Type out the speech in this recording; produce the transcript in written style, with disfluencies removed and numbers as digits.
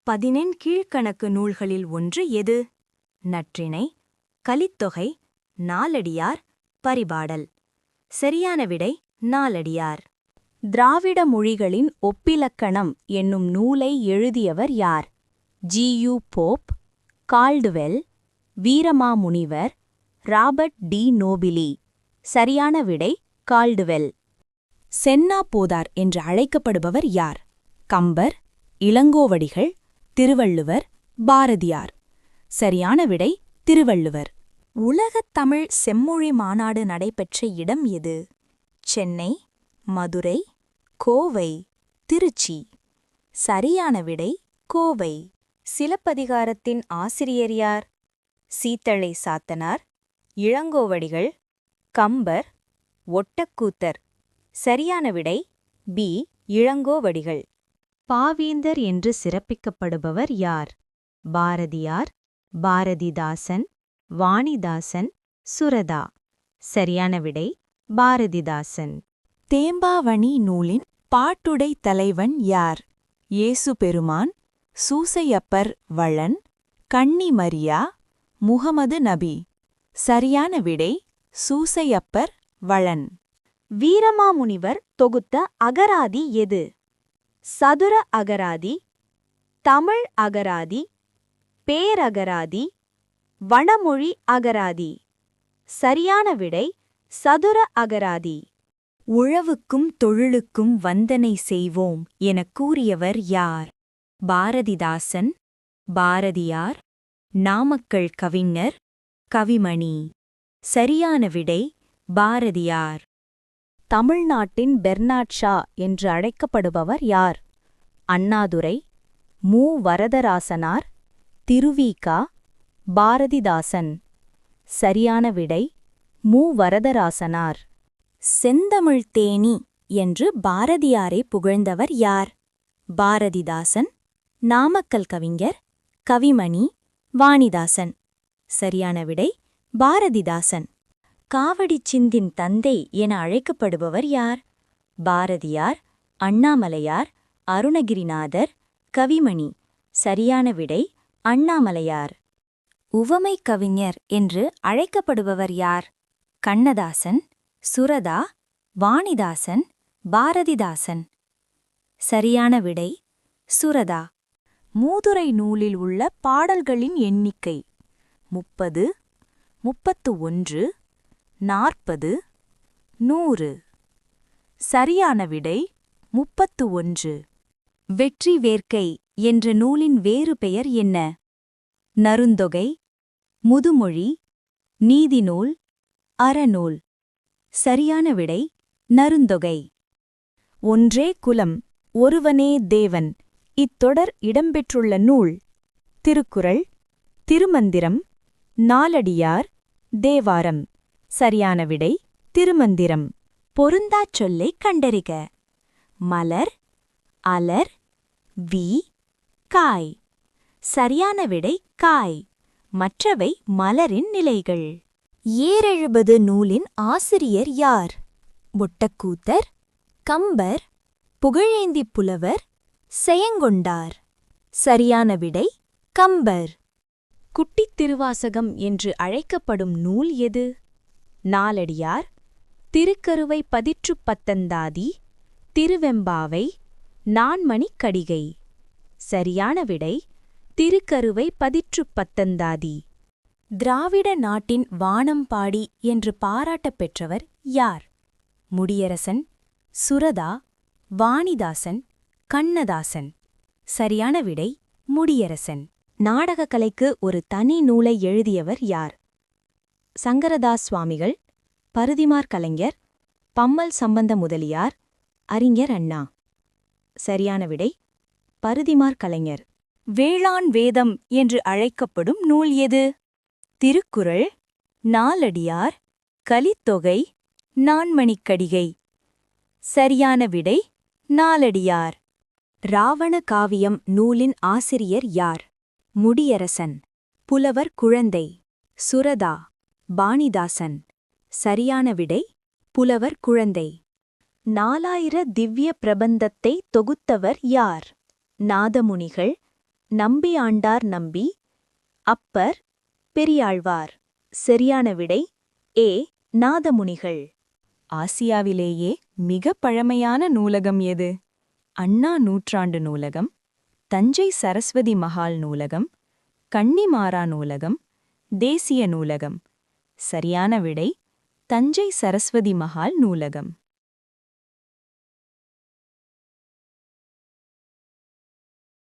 14 கீழ்க்கணக்கு நூல்களில் ஒன்று எது? நற்றிணை, கலித்தொகை, நாலடியார், பரிபாடல். சரியான விடை நாலடியார். திராவிட மொழிகளின் ஒப்பிலக்கணம் என்னும் நூலை எழுதியவர் யார்? G U. Pope, Caldwell, Veeramamunivar, Robert de Nobili. சரியான விடை கால்டுவெல். சென்னா போதார் என்று அழைக்கப்படுபவர் யார்? கம்பர், இளங்கோவடிகள், திருவள்ளுவர், பாரதியார். சரியான விடை திருவள்ளுவர். உலகத் தமிழ் செம்மொழி மாநாடு நடைபெற்ற இடம் எது? சென்னை, மதுரை, கோவை, திருச்சி. சரியான விடை கோவை. சிலப்பதிகாரத்தின் ஆசிரியர் யார்? சீத்தளை சாத்தனார், இளங்கோவடிகள், கம்பர், ஒட்டக்கூத்தர். சரியான விடை பி. இளங்கோவடிகள். பாவேந்தர் என்று சிறப்பிக்கப்படுபவர் யார்? பாரதியார், பாரதிதாசன், வாணிதாசன், சுரதா. சரியான விடை பாரதிதாசன். தேம்பாவணி நூலின் பாட்டுடை தலைவன் யார்? இயேசு பெருமான், சூசையப்பர் வளன், கன்னி மரியா, முகமது நபி. சரியான விடை சூசையப்பர் வளன். வீரமாமுனிவர் தொகுத்த அகராதி எது? சதுர அகராதி, தமிழ் அகராதி, பேரகராதி, வடமொழி அகராதி. சரியான விடை சதுர அகராதி. உழவுக்கும் தொழிலுக்கும் வந்தனை செய்வோம் எனக் கூறியவர் யார்? பாரதிதாசன், பாரதியார், நாமக்கல் கவிஞர், கவிமணி. சரியான விடை பாரதியார். தமிழ்நாட்டின் பெர்னாட் ஷா என்று அழைக்கப்படுபவர் யார்? அண்ணாதுரை, மு. வரதராசனார், திருவிக, பாரதிதாசன். சரியான விடை மு. வரதராசனார். செந்தமிழ் தேனி என்று பாரதியாரை புகழ்ந்தவர் யார்? பாரதிதாசன், நாமக்கல் கவிஞர், கவிமணி, வாணிதாசன். சரியான விடை பாரதிதாசன். காவடிச் சிந்தின் தந்தை என அழைக்கப்படுபவர் யார்? பாரதியார், அண்ணாமலையார், அருணகிரிநாதர், கவிமணி. சரியான விடை அண்ணாமலையார். உவமை கவிஞர் என்று அழைக்கப்படுபவர் யார்? கண்ணதாசன், சுரதா, வாணிதாசன், பாரதிதாசன். சரியான விடை சுரதா. மூதுரை நூலில் உள்ள பாடல்களின் எண்ணிக்கை 30, 31, 40, 100. சரியான விடை 31. வெற்றி வேர்க்கை என்ற நூலின் வேறு பெயர் என்ன? நருந்தொகை, முதுமொழி, நீதிநூல், அறநூல். சரியான விடை நருந்தொகை. ஒன்றே குலம், ஒருவனே தேவன். இத்தொடர் இடம்பெற்றுள்ள நூல்? திருக்குறள், திருமந்திரம், நாலடியார், தேவாரம். சரியான விடை திருமந்திரம். பொருந்தாச் சொல்லைக் கண்டறிக. மலர், அலர், வி, காய். சரியான விடை காய். மற்றவை மலரின் நிலைகள். ஏரெழுபது நூலின் ஆசிரியர் யார்? ஒட்டக்கூத்தர், கம்பர், புகழேந்திப் புலவர், செயங்கொண்டார். சரியான விடை கம்பர். குட்டித் திருவாசகம் என்று அழைக்கப்படும் நூல் எது? நாலடியார், திருக்கருவை பதிற்றுப் பத்தந்தாதி, திருவெம்பாவை, நான்மணிக் கடிகை. சரியான விடை திருக்கருவை பதிற்றுப் பத்தந்தாதி. திராவிட நாட்டின் வானம்பாடி என்று பாராட்டப் பெற்றவர் யார்? முடியரசன், சுரதா, வாணிதாசன், கண்ணதாசன். சரியான விடை முடியரசன். நாடகக் கலைக்கு ஒரு தனி நூலை எழுதியவர் யார்? சங்கரதாஸ் சுவாமிகள், பருதிமார் கலைஞர், பம்மல் சம்பந்த முதலியார், அறிஞர் அண்ணா. சரியான விடை பருதிமார் கலைஞர். வேளாண் வேதம் என்று அழைக்கப்படும் நூல் எது? திருக்குறள், நாலடியார், கலித்தொகை, நான்மணிக்கடிகை. சரியான விடை நாலடியார். ராவண காவியம் நூலின் ஆசிரியர் யார்? முடியரசன், புலவர் குழந்தை, சுரதா, பாணிதாசன். சரியான விடை புலவர் குழந்தை. 4000 திவ்ய பிரபந்தத்தை தொகுத்தவர் யார்? நாதமுனிகள், நம்பி ஆண்டார் நம்பி. அப்பர் பெரியாழ்வார். சரியான விடை ஏ. நாதமுனிகள். ஆசியாவிலேயே மிக பழமையான நூலகம் எது? அண்ணா நூற்றாண்டு நூலகம், தஞ்சை சரஸ்வதி மகால் நூலகம், கன்னிமாரா நூலகம், தேசிய நூலகம். சரியான விடை தஞ்சை சரஸ்வதி மகால் நூலகம்.